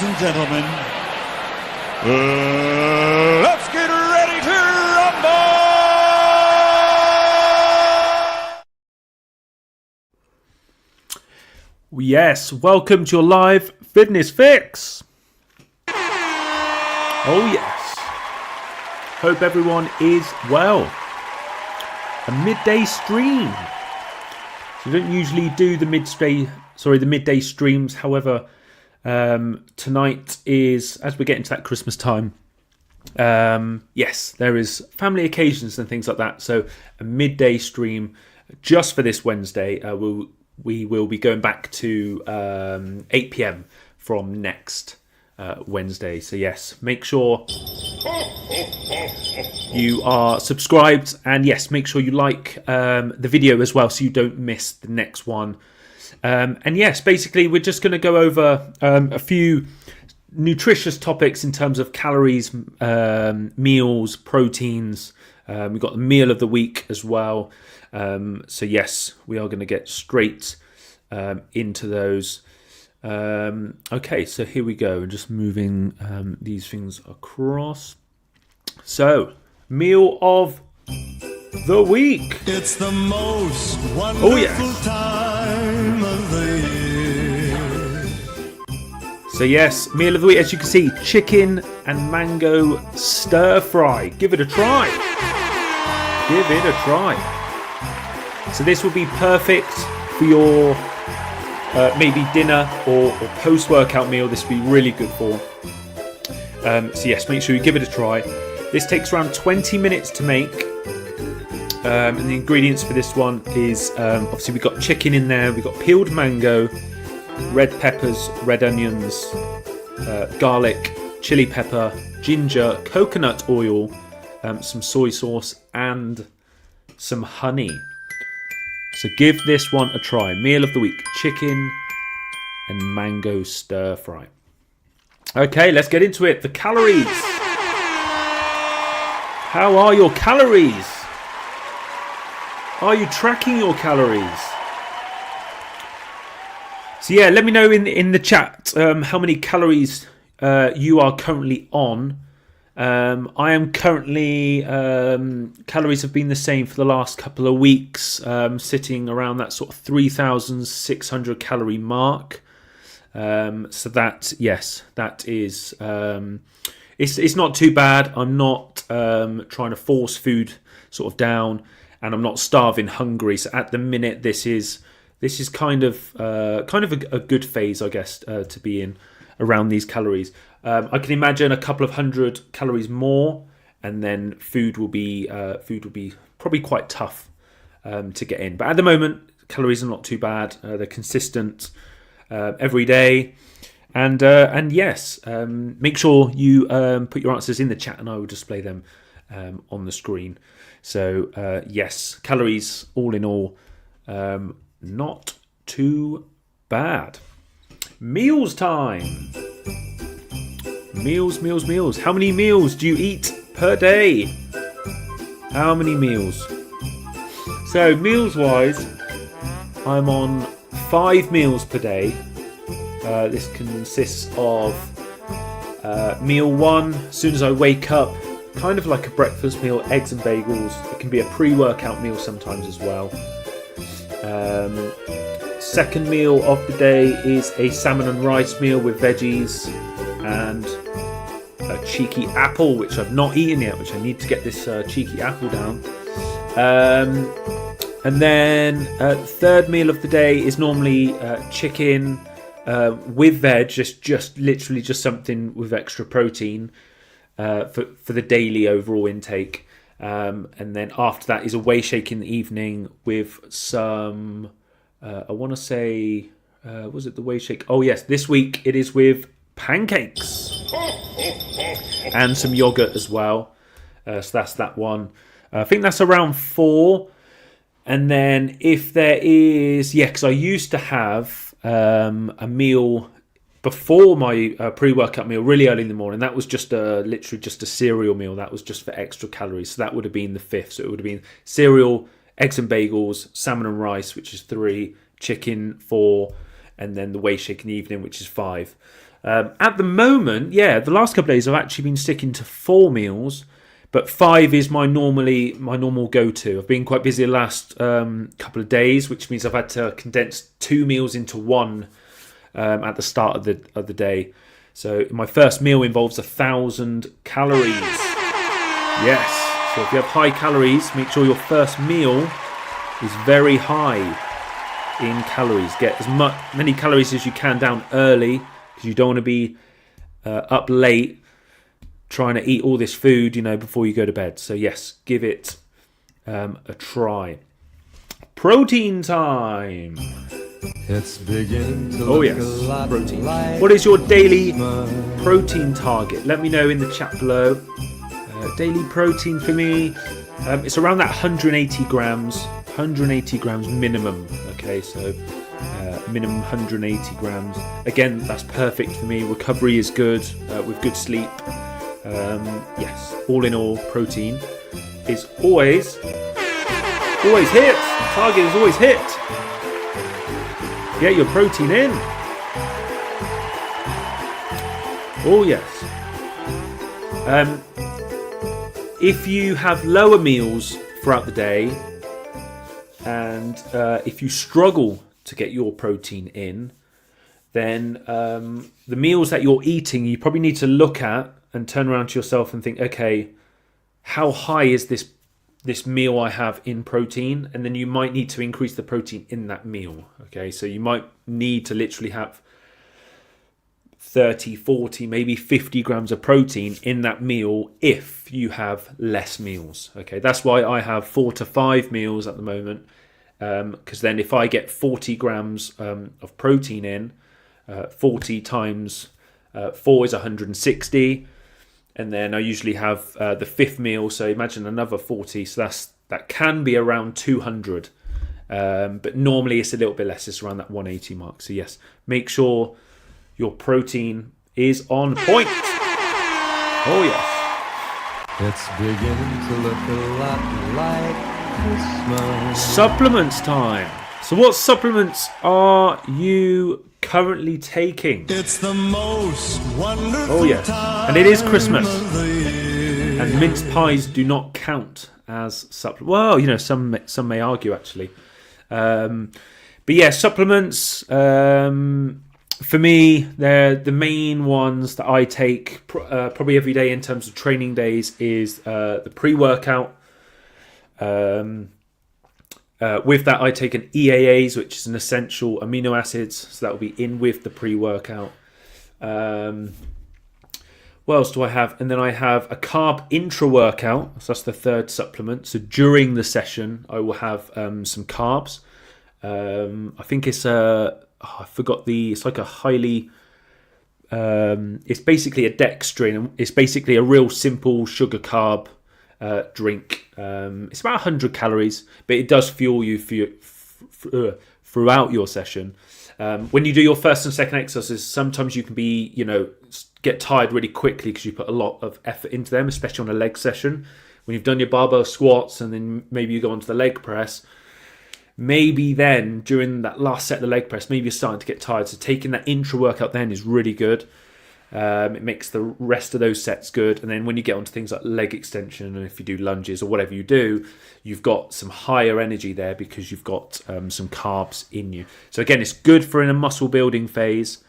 and gentlemen, let's get ready to rumble! Yes, welcome to your live fitness fix. Oh yes. Hope everyone is well. A midday stream. So we don't usually do the midday streams. However, tonight is, as we get into that Christmas time, yes, there is family occasions and things like that. So a midday stream just for this Wednesday. We will be going back to 8 p.m. from next Wednesday. So yes, make sure you are subscribed, and yes, make sure you like the video as well so you don't miss the next one. And yes, basically we're just going to go over a few nutritious topics in terms of calories, meals, proteins. We've got the meal of the week as well. So yes, we are going to get straight into those. Okay, so here we go. Just moving these things across. So, meal of the week. It's the most wonderful time of the year. So yes, meal of the week, as you can see, chicken and mango stir fry. Give it a try. Give it a try. So this will be perfect for your maybe dinner or post-workout meal. This will be really good for. So yes, make sure you give it a try. This takes around 20 minutes to make. And the ingredients for this one is, obviously we've got chicken in there, we've got peeled mango, red peppers, red onions, garlic, chili pepper, ginger, coconut oil, some soy sauce and some honey. So give this one a try. Meal of the week, chicken and mango stir fry. Okay, let's get into it. The calories. How are your calories? Are you tracking your calories? So yeah, let me know in the chat how many calories you are currently on. I am currently, calories have been the same for the last couple of weeks, sitting around that sort of 3,600 calorie mark. So that, yes, that is, it's not too bad. I'm not trying to force food sort of down, and I'm not starving hungry. So at the minute, this is kind of a good phase, I guess, to be in around these calories. I can imagine a couple of hundred calories more, and then food will be probably quite tough to get in. But at the moment, calories are not too bad. They're consistent every day, and yes, make sure you put your answers in the chat, and I will display them on the screen. So yes, calories all in all, not too bad. Meals time. Meals. How many meals do you eat per day? How many meals? So meals wise, I'm on 5 meals per day. This consists of meal 1, as soon as I wake up, kind of like a breakfast meal, eggs and bagels. It can be a pre-workout meal sometimes as well. Second meal of the day is a salmon and rice meal with veggies and a cheeky apple, which I've not eaten yet, which I need to get this cheeky apple down. And then third meal of the day is normally chicken with veg, just literally just something with extra protein for the daily overall intake. And then after that is a whey shake in the evening with some, I want to say, was it the whey shake? Oh yes, this week it is with pancakes and some yogurt as well. So that's that one. I think that's around 4. And then if there is, because I used to have a meal before my pre-workout meal really early in the morning. That was just literally just a cereal meal. That was just for extra calories. So that would have been the 5th. So it would have been cereal, eggs and bagels, salmon and rice, which is 3, chicken 4, and then the whey shake in the evening, which is 5. At the moment, the last couple of days I've actually been sticking to 4 meals, but 5 is my normal go-to. I've been quite busy the last couple of days, which means I've had to condense 2 meals into 1 at the start of the day. So my first meal involves 1,000 calories. Yes. So if you have high calories, make sure your first meal is very high in calories. Get as many calories as you can down early, because you don't want to be up late trying to eat all this food, before you go to bed. So yes, give it a try. Protein time. It's beginning to protein. What is your daily protein target? Let me know in the chat below. Daily protein for me, it's around that 180 grams minimum. Okay, so minimum 180 grams. Again, that's perfect for me. Recovery is good with good sleep. Yes, all in all, protein is always hit. Target is always hit. Get your protein in. Oh yes. If you have lower meals throughout the day, and if you struggle to get your protein in, then the meals that you're eating, you probably need to look at and turn around to yourself and think, okay, how high is this meal I have in protein? And then you might need to increase the protein in that meal. Okay, so you might need to literally have 30, 40, maybe 50 grams of protein in that meal if you have less meals. Okay, that's why I have 4 to 5 meals at the moment, because then if I get 40 grams of protein in, 40 times 4 is 160, and then I usually have the 5th meal, so imagine another 40, so that can be around 200, but normally it's a little bit less, it's around that 180 mark. So yes, make sure your protein is on point. Oh yes. It's beginning to look a lot like Christmas. Supplements time. So what supplements are you currently taking? It's the most wonderful. Oh yes, and it is Christmas, and mince pies do not count as supplements. Well, some may argue actually, but yeah, supplements. For me, they're the main ones that I take probably every day in terms of training days is the pre-workout. With that, I take an EAAs, which is an essential amino acids, so that will be in with the pre-workout. What else do I have? And then I have a carb intra-workout, so that's the third supplement. So during the session, I will have some carbs. I think it's I forgot it's like a highly, it's basically a dextrin. It's basically a real simple sugar carb drink. It's about 100 calories, but it does fuel you throughout your session. When you do your first and second exercises, sometimes you can get tired really quickly because you put a lot of effort into them, especially on a leg session. When you've done your barbell squats and then maybe you go onto the leg press, maybe then during that last set of the leg press, maybe you're starting to get tired. So taking that intra workout then is really good. It makes the rest of those sets good. And then when you get onto things like leg extension, and if you do lunges or whatever you do, you've got some higher energy there because you've got some carbs in you. So again, it's good for in a muscle building phase.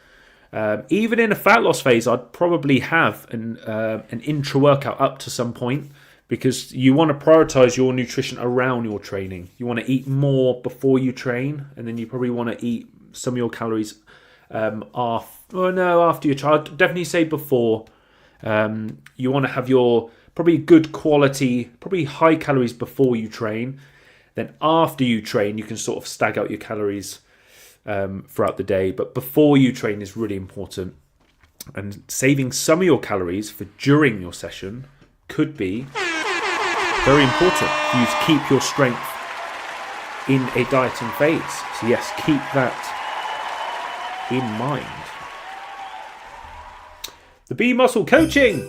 Even in a fat loss phase, I'd probably have an intra workout up to some point, because you want to prioritize your nutrition around your training. You want to eat more before you train, and then you probably want to eat some of your calories after your train. I'd definitely say before. You want to have your probably good quality, probably high calories before you train. Then after you train, you can sort of stagger out your calories throughout the day. But before you train is really important. And saving some of your calories for during your session could be very important for you to keep your strength in a dieting phase. So yes, keep that in mind. The B Muscle Coaching.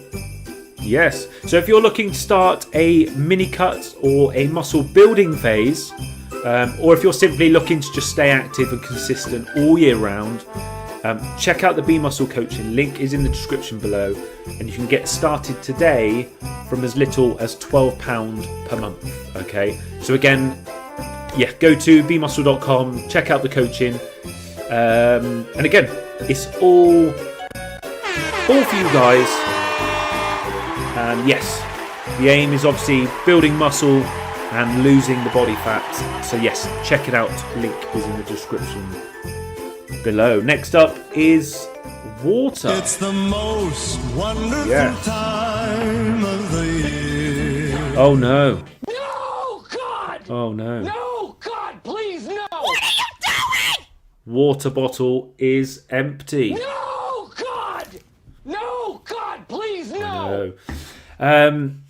Yes, so if you're looking to start a mini cut or a muscle building phase, or if you're simply looking to just stay active and consistent all year round, check out the B Muscle coaching. Link is in the description below, and you can get started today from as little as £12 per month. Okay, so again, yeah, go to bmuscle.com, check out the coaching, and again, it's all for you guys. And yes, the aim is obviously building muscle and losing the body fat. So yes, check it out. Link is in the description below. Next up is water. It's the most wonderful time of the year. Oh no. No, God! Oh no. No, God, please, no! What are you doing? Water bottle is empty. No, God! No, God, please, no!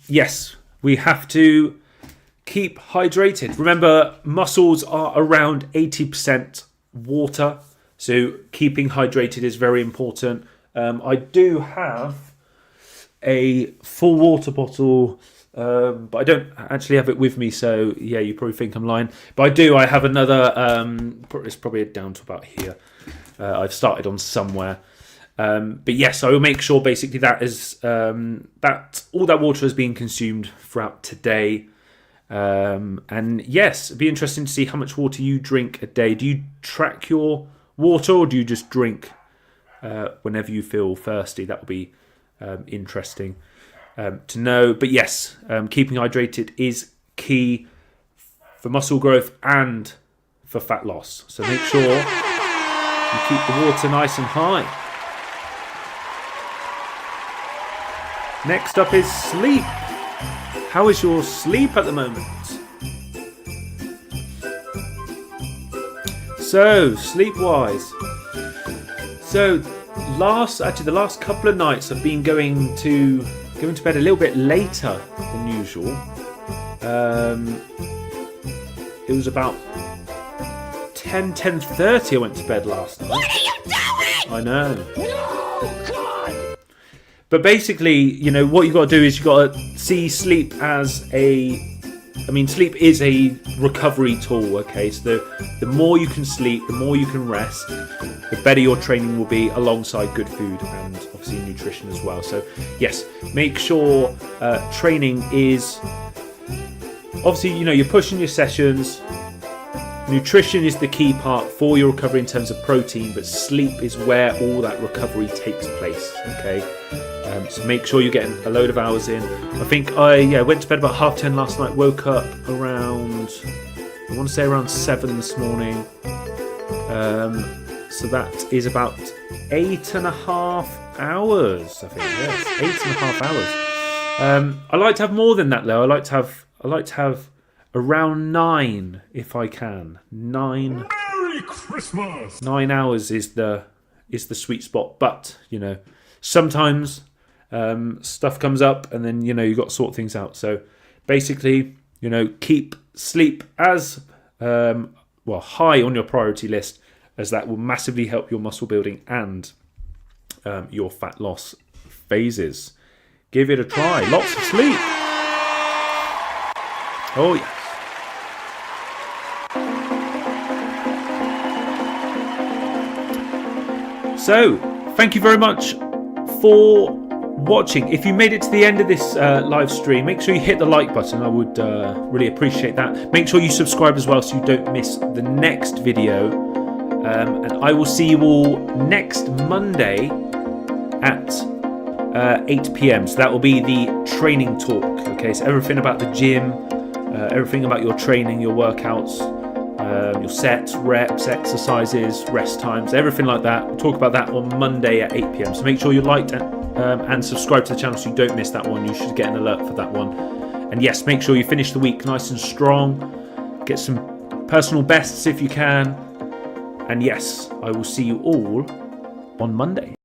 Yes, we have to keep hydrated. Remember, muscles are around 80% water. So keeping hydrated is very important. I do have a full water bottle, but I don't actually have it with me. So yeah, you probably think I'm lying. But I do. I have another. It's probably down to about here. I've started on somewhere. But yes, I will make sure basically that is that all that water is being consumed throughout today. And yes, it'd be interesting to see how much water you drink a day. Do you track your water, or do you just drink whenever you feel thirsty? That would be interesting to know. But yes, keeping hydrated is key for muscle growth and for fat loss. So make sure you keep the water nice and high. Next up is sleep. How is your sleep at the moment? So, sleep-wise. So, the last couple of nights I've been going to bed a little bit later than usual. It was about 10:30 I went to bed last night. What are you doing? I know. No, God! But basically, you know, what you got to do is you got to see sleep as sleep is a recovery tool, okay? So the more you can sleep, the more you can rest, the better your training will be, alongside good food and obviously nutrition as well. So yes, make sure training is, obviously, you know, you're pushing your sessions. Nutrition is the key part for your recovery in terms of protein, but sleep is where all that recovery takes place, okay? So make sure you're getting a load of hours in. I think I went to bed about 10:30 last night, woke up around, I want to say around 7 this morning. So that is about 8.5 hours, I think. Yes, 8.5 hours. I like to have more than that though. I like to have around 9 if I can. 9. Merry Christmas! 9 hours is the sweet spot. But you know, sometimes stuff comes up, and then you know you got to sort things out. So basically, you know, keep sleep as high on your priority list, as that will massively help your muscle building and your fat loss phases. Give it a try. Lots of sleep. Oh yes. So, thank you very much for watching. If you made it to the end of this live stream, make sure you hit the like button. I would really appreciate that. Make sure you subscribe as well so you don't miss the next video. And I will see you all next Monday at 8 p.m. So that will be the training talk. Okay, so everything about the gym, everything about your training, your workouts, your sets, reps, exercises, rest times, everything like that. We'll talk about that on Monday at 8 p.m. So make sure you liked and subscribe to the channel so you don't miss that one. You should get an alert for that one. And yes, make sure you finish the week nice and strong. Get some personal bests if you can. And yes, I will see you all on Monday.